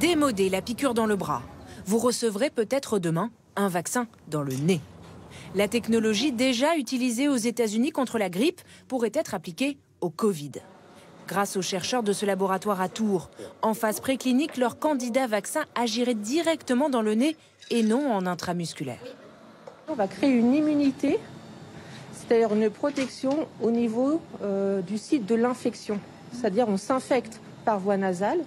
Démodez la piqûre dans le bras. Vous recevrez peut-être demain un vaccin dans le nez. La technologie déjà utilisée aux États-Unis contre la grippe pourrait être appliquée au Covid. Grâce aux chercheurs de ce laboratoire à Tours, en phase préclinique, leur candidat vaccin agirait directement dans le nez et non en intramusculaire. On va créer une immunité, c'est-à-dire une protection au niveau du site de l'infection. C'est-à-dire on s'infecte par voie nasale.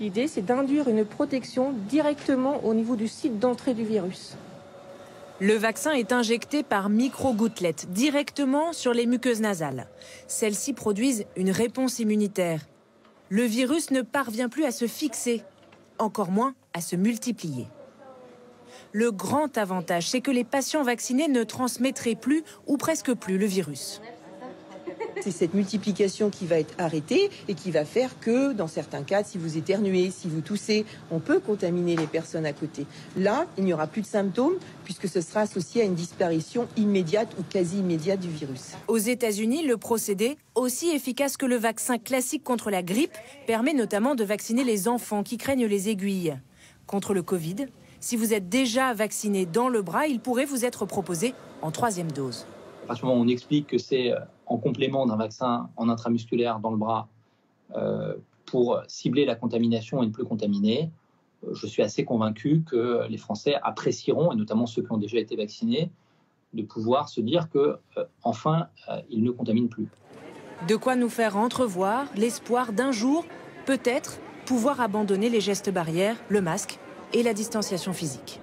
L'idée, c'est d'induire une protection directement au niveau du site d'entrée du virus. Le vaccin est injecté par micro-gouttelettes directement sur les muqueuses nasales. Celles-ci produisent une réponse immunitaire. Le virus ne parvient plus à se fixer, encore moins à se multiplier. Le grand avantage, c'est que les patients vaccinés ne transmettraient plus ou presque plus le virus. C'est cette multiplication qui va être arrêtée et qui va faire que, dans certains cas, si vous éternuez, si vous toussez, on peut contaminer les personnes à côté. Là, il n'y aura plus de symptômes puisque ce sera associé à une disparition immédiate ou quasi immédiate du virus. Aux États-Unis, le procédé, aussi efficace que le vaccin classique contre la grippe, permet notamment de vacciner les enfants qui craignent les aiguilles. Contre le Covid, si vous êtes déjà vacciné dans le bras, il pourrait vous être proposé en 3e dose. À partir du moment où on explique que c'est en complément d'un vaccin en intramusculaire dans le bras pour cibler la contamination et ne plus contaminer, je suis assez convaincu que les Français apprécieront, et notamment ceux qui ont déjà été vaccinés, de pouvoir se dire qu'enfin, ils ne contaminent plus. De quoi nous faire entrevoir l'espoir d'un jour, peut-être, pouvoir abandonner les gestes barrières, le masque et la distanciation physique.